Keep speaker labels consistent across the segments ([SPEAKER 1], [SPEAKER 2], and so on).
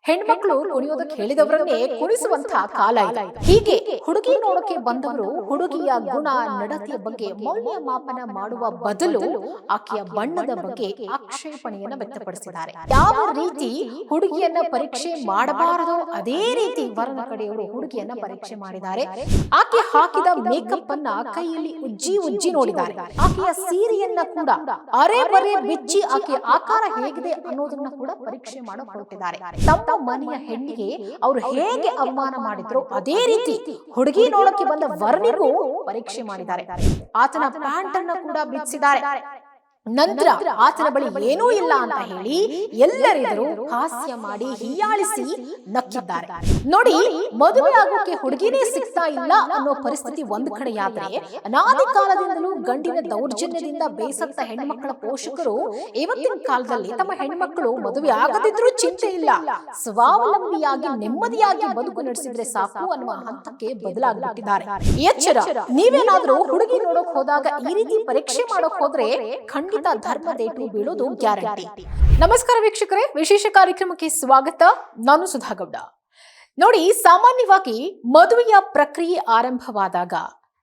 [SPEAKER 1] ಹೆಣ್ಮಕ್ಳು ಕುಣಿಯೋದಕ್ಕೆ ಹೇಳಿದವರನ್ನೇ ಕುಣಿಸುವಂತಹ ಕಾಲ ಇದೆ. ಹೀಗೆ ಹುಡುಗಿ ನೋಡಕ್ಕೆ ಬಂದವರು ಹುಡುಗಿಯ ಗುಣ ನಡತೆಯ ಬಗ್ಗೆ ಮೌಲ್ಯಮಾಪನ ಮಾಡುವ ಬದಲು ಆಕೆಯ ಬಣ್ಣದ ಬಗ್ಗೆ ಆಕ್ಷೇಪಣೆಯನ್ನು ವ್ಯಕ್ತಪಡಿಸಿದ್ದಾರೆ. ಯಾವ ರೀತಿ ಹುಡುಗಿಯನ್ನ ಪರೀಕ್ಷೆ ಮಾಡಬಾರದೋ ಅದೇ ರೀತಿ ವರನ ಕಡೆಯವರು ಹುಡುಗಿಯನ್ನ ಪರೀಕ್ಷೆ ಮಾಡಿದ್ದಾರೆ. ಆಕೆ ಹಾಕಿದ ಮೇಕಪ್ ಅನ್ನ ಕೈಯಲ್ಲಿ ಉಜ್ಜಿ ನೋಡಿದ್ದಾರೆ. ಆಕೆಯ ಸೀರೆಯನ್ನ ಕೂಡ ಅರೆ ಬರೆ ಬಿಚ್ಚಿ ಆಕೆಯ ಆಕಾರ ಹೇಗಿದೆ ಅನ್ನೋದನ್ನ ಕೂಡ ಪರೀಕ್ಷೆ ಮಾಡೋ ಹೊರಟಿದ್ದಾರೆ. ತಮ್ಮ ಮನೆಯ ಹೆಣ್ಣಿಗೆ ಅವರು ಹೇಗೆ ಅವಮಾನ ಮಾಡಿದ್ರು ಅದೇ ರೀತಿ ಹುಡುಗಿ ನೋಡಕ್ಕೆ ಬಂದ ವರನಿಗೂ ಪರೀಕ್ಷೆ ಮಾಡಿದ್ದಾರೆ. ಆತನ ಪ್ಯಾಂಟ್ ಅನ್ನ ಕೂಡ ಬಿಚ್ಚಿದ್ದಾರೆ. ನಂತರ ಆತನ ಬಳಿ ಏನೂ ಇಲ್ಲ ಅಂತ ಹೇಳಿ ಎಲ್ಲರಿಗೂ ಹಾಸ್ಯ ಮಾಡಿ ಹೀಯಾಳಿಸಿ ನಕ್ಕಿದ್ದಾರೆ. ನೋಡಿ, ಮದುವೆ ಆಗೋಕೆ ಹುಡುಗಿನೇ ಸಿಗ್ತಾ ಇಲ್ಲ ಅನ್ನೋ ಪರಿಸ್ಥಿತಿ ಒಂದ್ ಕಡೆಯಾದ್ರೆ, ಅನಾದಿ ಕಾಲದಿಂದಲೂ ಗಂಡಿನ ದೌರ್ಜನ್ಯದಿಂದ ಬೇಸತ್ತ ಹೆಣ್ಮಕ್ಕಳ ಪೋಷಕರು ಇವತ್ತಿನ ಕಾಲದಲ್ಲಿ ತಮ್ಮ ಹೆಣ್ಮಕ್ಕಳು ಮದುವೆ ಆಗದಿದ್ರೂ ಚಿಂತೆ ಇಲ್ಲ, ಸ್ವಾವಲಂಬಿಯಾಗಿ ನೆಮ್ಮದಿಯಾಗಿ ಬದುಕು ನಡೆಸಿದ್ರೆ ಸಾಕು ಅನ್ನುವ ಹಂತಕ್ಕೆ ಬದಲಾಗಿಬಿಟ್ಟಿದ್ದಾರೆ. ಎಚ್ಚರ, ನೀವೇನಾದ್ರೂ ಹುಡುಗಿ ನೋಡಕ್ ಹೋದಾಗ ಈ ರೀತಿ ಪರೀಕ್ಷೆ ಮಾಡೋಕ್ ಹೋದ್ರೆ ಖಂಡಿತ ಧರ್ಮದೇಟು ಬೀಳೋದು ಗ್ಯಾರಂಟಿ. ನಮಸ್ಕಾರ ವೀಕ್ಷಕರೇ, ವಿಶೇಷ ಕಾರ್ಯಕ್ರಮಕ್ಕೆ ಸ್ವಾಗತ. ನಾನು ಸುಧಾಗೌಡ. ನೋಡಿ, ಸಾಮಾನ್ಯವಾಗಿ ಮದುವೆಯ ಪ್ರಕ್ರಿಯೆ ಆರಂಭವಾದಾಗ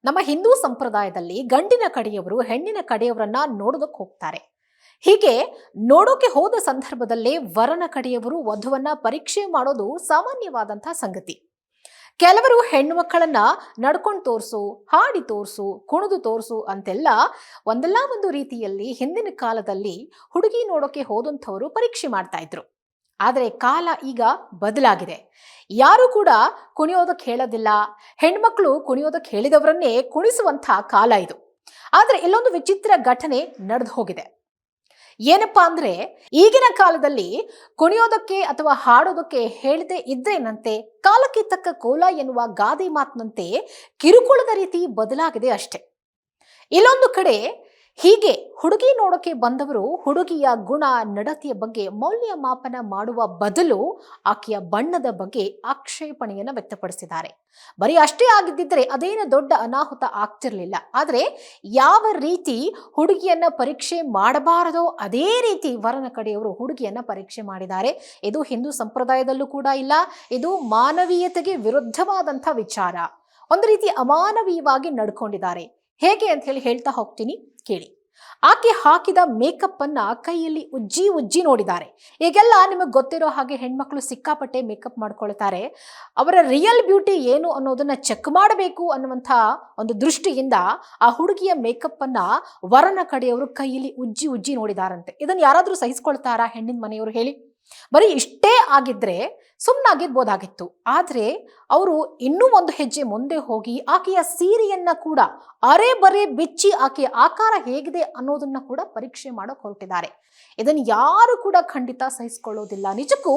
[SPEAKER 1] ನಮ್ಮ ಹಿಂದೂ ಸಂಪ್ರದಾಯದಲ್ಲಿ ಗಂಡಿನ ಕಡೆಯವರು ಹೆಣ್ಣಿನ ಕಡೆಯವರನ್ನ ನೋಡೋದಕ್ಕೆ ಹೋಗ್ತಾರೆ. ಹೀಗೆ ನೋಡೋಕೆ ಹೋದ ಸಂದರ್ಭದಲ್ಲೇ ವರನ ಕಡೆಯವರು ವಧುವನ್ನ ಪರೀಕ್ಷೆ ಮಾಡೋದು ಸಾಮಾನ್ಯವಾದಂತಹ ಸಂಗತಿ. ಕೆಲವರು ಹೆಣ್ಣು ಮಕ್ಕಳನ್ನ ನಡ್ಕೊಂಡು ತೋರ್ಸು, ಹಾಡಿ ತೋರ್ಸು, ಕುಣಿದು ತೋರ್ಸು ಅಂತೆಲ್ಲ ಒಂದಲ್ಲ ಒಂದು ರೀತಿಯಲ್ಲಿ ಹಿಂದಿನ ಕಾಲದಲ್ಲಿ ಹುಡುಗಿ ನೋಡೋಕೆ ಹೋದಂಥವರು ಪರೀಕ್ಷೆ ಮಾಡ್ತಾ ಇದ್ರು. ಆದರೆ ಕಾಲ ಈಗ ಬದಲಾಗಿದೆ. ಯಾರು ಕೂಡ ಕುಣಿಯೋದಕ್ಕೆ ಹೇಳೋದಿಲ್ಲ. ಹೆಣ್ಮಕ್ಳು ಕುಣಿಯೋದಕ್ಕೆ ಹೇಳಿದವರನ್ನೇ ಕುಣಿಸುವಂತಹ ಕಾಲ ಇದು. ಆದ್ರೆ ಇಲ್ಲೊಂದು ವಿಚಿತ್ರ ಘಟನೆ ನಡೆದು ಹೋಗಿದೆ. ಏನಪ್ಪಾ ಅಂದ್ರೆ, ಈಗಿನ ಕಾಲದಲ್ಲಿ ಕುಣಿಯೋದಕ್ಕೆ ಅಥವಾ ಹಾಡೋದಕ್ಕೆ ಹೇಳದೆ ಇದ್ರೇನಂತೆ, ಕಾಲಕ್ಕೆ ತಕ್ಕ ಕೋಲ ಎನ್ನುವ ಗಾದೆ ಮಾತಿನಂತೆ ಕಿರುಕುಳದ ರೀತಿ ಬದಲಾಗಿದೆ ಅಷ್ಟೆ. ಇಲ್ಲೊಂದು ಕಡೆ ಹೀಗೆ ಹುಡುಗಿ ನೋಡೋಕೆ ಬಂದವರು ಹುಡುಗಿಯ ಗುಣ ನಡತೆಯ ಬಗ್ಗೆ ಮೌಲ್ಯಮಾಪನ ಮಾಡುವ ಬದಲು ಆಕೆಯ ಬಣ್ಣದ ಬಗ್ಗೆ ಆಕ್ಷೇಪಣೆಯನ್ನು ವ್ಯಕ್ತಪಡಿಸಿದ್ದಾರೆ. ಬರೀ ಅಷ್ಟೇ ಆಗಿದ್ದಿದ್ರೆ ಅದೇನು ದೊಡ್ಡ ಅನಾಹುತ ಆಗ್ತಿರ್ಲಿಲ್ಲ. ಆದ್ರೆ ಯಾವ ರೀತಿ ಹುಡುಗಿಯನ್ನ ಪರೀಕ್ಷೆ ಮಾಡಬಾರದೋ ಅದೇ ರೀತಿ ವರನ ಕಡೆಯವರು ಹುಡುಗಿಯನ್ನ ಪರೀಕ್ಷೆ ಮಾಡಿದ್ದಾರೆ. ಇದು ಹಿಂದೂ ಸಂಪ್ರದಾಯದಲ್ಲೂ ಕೂಡ ಇಲ್ಲ. ಇದು ಮಾನವೀಯತೆಗೆ ವಿರುದ್ಧವಾದಂಥ ವಿಚಾರ. ಒಂದು ರೀತಿ ಅಮಾನವೀಯವಾಗಿ ನಡ್ಕೊಂಡಿದ್ದಾರೆ. ಹೇಗೆ ಅಂತ ಹೇಳಿ ಹೇಳ್ತಾ ಹೋಗ್ತೀನಿ, ಕೇಳಿ. ಆಕೆ ಹಾಕಿದ ಮೇಕಪ್ ಅನ್ನ ಕೈಯಲ್ಲಿ ಉಜ್ಜಿ ನೋಡಿದ್ದಾರೆ. ಈಗೆಲ್ಲ ನಿಮಗೆ ಗೊತ್ತಿರೋ ಹಾಗೆ ಹೆಣ್ಮಕ್ಳು ಸಿಕ್ಕಾಪಟ್ಟೆ ಮೇಕಪ್ ಮಾಡ್ಕೊಳ್ತಾರೆ. ಅವರ ರಿಯಲ್ ಬ್ಯೂಟಿ ಏನು ಅನ್ನೋದನ್ನ ಚೆಕ್ ಮಾಡಬೇಕು ಅನ್ನುವಂಥ ಒಂದು ದೃಷ್ಟಿಯಿಂದ ಆ ಹುಡುಗಿಯ ಮೇಕಪ್ ಅನ್ನ ವರನ ಕಡೆಯವರು ಕೈಯಲ್ಲಿ ಉಜ್ಜಿ ನೋಡಿದಾರಂತೆ. ಇದನ್ನ ಯಾರಾದ್ರೂ ಸಹಿಸ್ಕೊಳ್ತಾರಾ ಹೆಣ್ಣಿನ ಮನೆಯವರು ಹೇಳಿ? ಬರೀ ಇಷ್ಟೇ ಆಗಿದ್ರೆ ಸುಮ್ಮನಾಗಿರ್ಬೋದಾಗಿತ್ತು. ಆದ್ರೆ ಅವರು ಇನ್ನೂ ಒಂದು ಹೆಜ್ಜೆ ಮುಂದೆ ಹೋಗಿ ಆಕೆಯ ಸೀರೆಯನ್ನ ಕೂಡ ಅರೆ ಬರೆ ಬಿಚ್ಚಿ ಆಕೆಯ ಆಕಾರ ಹೇಗಿದೆ ಅನ್ನೋದನ್ನ ಕೂಡ ಪರೀಕ್ಷೆ ಮಾಡೋಕೆ ಹೊರಟಿದ್ದಾರೆ. ಇದನ್ನು ಯಾರು ಕೂಡ ಖಂಡಿತ ಸಹಿಸಿಕೊಳ್ಳೋದಿಲ್ಲ. ನಿಜಕ್ಕೂ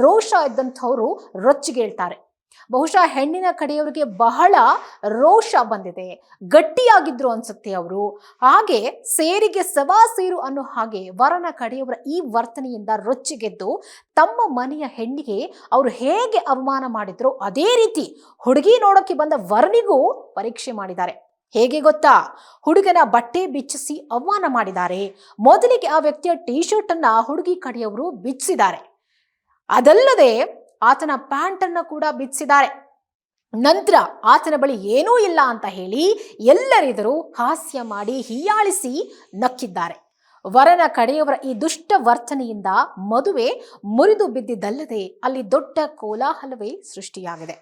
[SPEAKER 1] ರೋಷ ಇದ್ದಂಥವ್ರು ರೊಚ್ಚಿಗೇಳ್ತಾರೆ. ಬಹುಶಃ ಹೆಣ್ಣಿನ ಕಡೆಯವರಿಗೆ ಬಹಳ ರೋಷ ಬಂದಿದೆ, ಗಟ್ಟಿಯಾಗಿದ್ರು ಅನ್ಸುತ್ತೆ ಅವರು. ಹಾಗೆ ಸೇರಿಗೆ ಸವಾ ಸೇರು ಅನ್ನೋ ಹಾಗೆ ವರನ ಕಡೆಯವರ ಈ ವರ್ತನೆಯಿಂದ ರೊಚ್ಚಿಗೆದ್ದು ತಮ್ಮ ಮನೆಯ ಹೆಣ್ಣಿಗೆ ಅವರು ಹೇಗೆ ಅವಮಾನ ಮಾಡಿದ್ರು ಅದೇ ರೀತಿ ಹುಡುಗಿ ನೋಡೋಕೆ ಬಂದ ವರನಿಗೂ ಪರೀಕ್ಷೆ ಮಾಡಿದ್ದಾರೆ. ಹೇಗೆ ಗೊತ್ತಾ? ಹುಡುಗನ ಬಟ್ಟೆ ಬಿಚ್ಚಿಸಿ ಅವಮಾನ ಮಾಡಿದ್ದಾರೆ. ಮೊದಲಿಗೆ ಆ ವ್ಯಕ್ತಿಯ ಟೀ ಶರ್ಟ್ ಅನ್ನ ಹುಡುಗಿ ಕಡೆಯವರು ಬಿಚ್ಚಿಸಿದ್ದಾರೆ. ಅದಲ್ಲದೆ ಆತನ ಪ್ಯಾಂಟ್ ಅನ್ನ ಕೂಡ ಬಿಚ್ಚಿಸಿದ್ದಾರೆ. ನಂತರ ಆತನ ಬಳಿ ಏನೂ ಇಲ್ಲ ಅಂತ ಹೇಳಿ ಎಲ್ಲರಿಗೂ ಹಾಸ್ಯ ಮಾಡಿ ಹೀಯಾಳಿಸಿ ನಕ್ಕಿದ್ದಾರೆ. ವರನ ಕಡೆಯವರ ಈ ದುಷ್ಟ ವರ್ತನೆಯಿಂದ ಮದುವೆ ಮುರಿದು ಬಿದ್ದಿದ್ದಲ್ಲದೆ ಅಲ್ಲಿ ದೊಡ್ಡ ಕೋಲಾಹಲವೇ ಸೃಷ್ಟಿಯಾಗಿದೆ.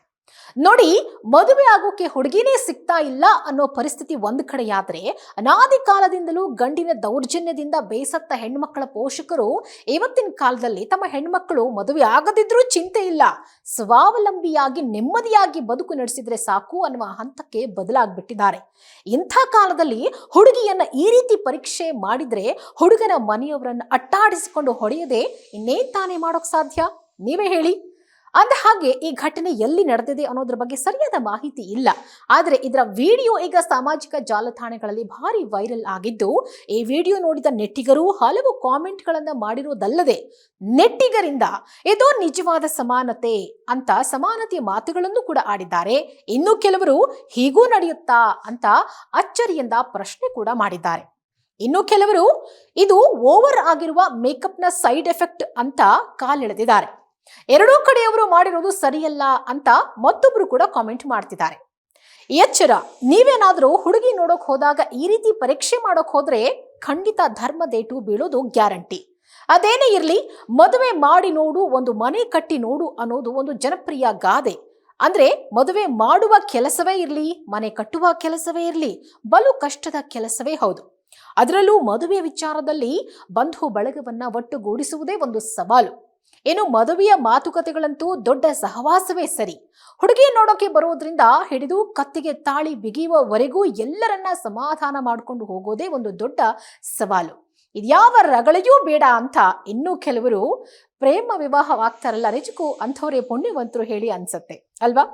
[SPEAKER 1] ನೋಡಿ, ಮದುವೆ ಆಗೋಕೆ ಹುಡುಗಿನೇ ಸಿಗ್ತಾ ಇಲ್ಲ ಅನ್ನೋ ಪರಿಸ್ಥಿತಿ ಒಂದ್ ಕಡೆಯಾದ್ರೆ, ಅನಾದಿ ಕಾಲದಿಂದಲೂ ಗಂಡಿನ ದೌರ್ಜನ್ಯದಿಂದ ಬೇಸತ್ತ ಹೆಣ್ಮಕ್ಕಳ ಪೋಷಕರು ಇವತ್ತಿನ ಕಾಲದಲ್ಲಿ ತಮ್ಮ ಹೆಣ್ಮಕ್ಕಳು ಮದುವೆ ಆಗದಿದ್ರೂ ಚಿಂತೆ ಇಲ್ಲ, ಸ್ವಾವಲಂಬಿಯಾಗಿ ನೆಮ್ಮದಿಯಾಗಿ ಬದುಕು ನಡೆಸಿದ್ರೆ ಸಾಕು ಅನ್ನುವ ಹಂತಕ್ಕೆ ಬದಲಾಗ್ಬಿಟ್ಟಿದ್ದಾರೆ. ಇಂಥ ಕಾಲದಲ್ಲಿ ಹುಡುಗಿಯನ್ನ ಈ ರೀತಿ ಪರೀಕ್ಷೆ ಮಾಡಿದ್ರೆ ಹುಡುಗನ ಮನೆಯವರನ್ನ ಅಟ್ಟಾಡಿಸಿಕೊಂಡು ಹೊಡೆಯದೆ ಇನ್ನೇನ್ ತಾನೇ ಮಾಡೋಕ್ ಸಾಧ್ಯ? ನೀವೇ ಹೇಳಿ. ಅಂದ ಹಾಗೆ ಈ ಘಟನೆ ಎಲ್ಲಿ ನಡೆದಿದೆ ಅನ್ನೋದ್ರ ಬಗ್ಗೆ ಸರಿಯಾದ ಮಾಹಿತಿ ಇಲ್ಲ. ಆದರೆ ಇದರ ವಿಡಿಯೋ ಈಗ ಸಾಮಾಜಿಕ ಜಾಲತಾಣಗಳಲ್ಲಿ ಭಾರಿ ವೈರಲ್ ಆಗಿದ್ದು, ಈ ವಿಡಿಯೋ ನೋಡಿದ ನೆಟ್ಟಿಗರು ಹಲವು ಕಾಮೆಂಟ್ಗಳನ್ನ ಮಾಡಿರೋದಲ್ಲದೆ ನೆಟ್ಟಿಗರಿಂದ ಇದು ನಿಜವಾದ ಸಮಾನತೆ ಅಂತ ಸಮಾನತೆಯ ಮಾತುಗಳನ್ನು ಕೂಡ ಆಡಿದ್ದಾರೆ. ಇನ್ನು ಕೆಲವರು ಹೀಗೂ ನಡೆಯುತ್ತಾ ಅಂತ ಅಚ್ಚರಿಯಿಂದ ಪ್ರಶ್ನೆ ಕೂಡ ಮಾಡಿದ್ದಾರೆ. ಇನ್ನು ಕೆಲವರು ಇದು ಓವರ್ ಆಗಿರುವ ಮೇಕಪ್ನ ಸೈಡ್ ಎಫೆಕ್ಟ್ ಅಂತ ಕಾಲೆಳೆದಿದ್ದಾರೆ. ಎರಡೂ ಕಡೆಯವರು ಮಾಡಿರೋದು ಸರಿಯಲ್ಲ ಅಂತ ಮತ್ತೊಬ್ರು ಕೂಡ ಕಾಮೆಂಟ್ ಮಾಡ್ತಿದ್ದಾರೆ. ಎಚ್ಚರ, ನೀವೇನಾದ್ರೂ ಹುಡುಗಿ ನೋಡೋಕ್ ಹೋದಾಗ ಈ ರೀತಿ ಪರೀಕ್ಷೆ ಮಾಡೋಕ್ ಹೋದ್ರೆ ಖಂಡಿತ ಧರ್ಮದೇಟು ಬೀಳೋದು ಗ್ಯಾರಂಟಿ. ಅದೇನೇ ಇರ್ಲಿ, ಮದುವೆ ಮಾಡಿ ನೋಡು, ಒಂದು ಮನೆ ಕಟ್ಟಿ ನೋಡು ಅನ್ನೋದು ಒಂದು ಜನಪ್ರಿಯ ಗಾದೆ. ಅಂದ್ರೆ ಮದುವೆ ಮಾಡುವ ಕೆಲಸವೇ ಇರ್ಲಿ, ಮನೆ ಕಟ್ಟುವ ಕೆಲಸವೇ ಇರ್ಲಿ, ಬಲು ಕಷ್ಟದ ಕೆಲಸವೇ ಹೌದು. ಅದರಲ್ಲೂ ಮದುವೆ ವಿಚಾರದಲ್ಲಿ ಬಂಧು ಬಳಗವನ್ನ ಒಟ್ಟುಗೂಡಿಸುವುದೇ ಒಂದು ಸವಾಲು. ಇನ್ನು ಮದುವೆಯ ಮಾತುಕತೆಗಳಂತೂ ದೊಡ್ಡ ಸಹವಾಸವೇ ಸರಿ. ಹುಡುಗಿ ನೋಡೋಕೆ ಬರೋದ್ರಿಂದ ಹಿಡಿದು ಕತ್ತಿಗೆ ತಾಳಿ ಬಿಗಿಯುವವರೆಗೂ ಎಲ್ಲರನ್ನ ಸಮಾಧಾನ ಮಾಡಿಕೊಂಡು ಹೋಗೋದೇ ಒಂದು ದೊಡ್ಡ ಸವಾಲು. ಇದ್ಯಾವ ರಗಳೆಯೂ ಬೇಡ ಅಂತ ಇನ್ನೂ ಕೆಲವರು ಪ್ರೇಮ ವಿವಾಹವಾಗ್ತಾರಲ್ಲ, ನಿಜಕ್ಕೂ ಅಂಥವರೇ ಪುಣ್ಯವಂತರು ಹೇಳಿ ಅನ್ಸತ್ತೆ ಅಲ್ವಾ?